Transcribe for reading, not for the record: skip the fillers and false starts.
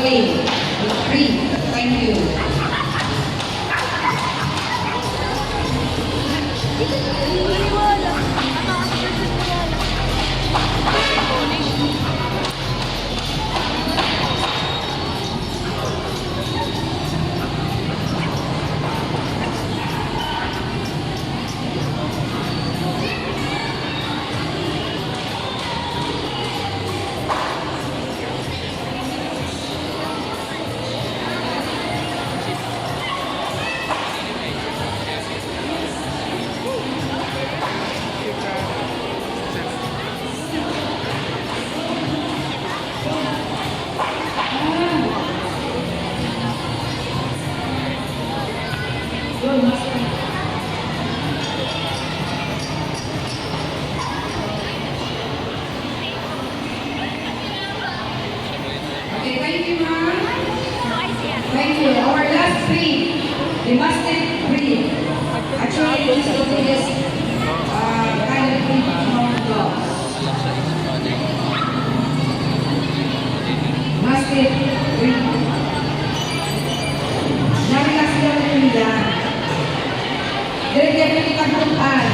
away. 3. Thank you. Okay, thank you, ma'am. Thank you. Our last breed, the Mastiff breed. Actually, this is the biggest kind of breed among dogs. Mastiff breed. Narilas lang nila. Dirigyan nila itagutan.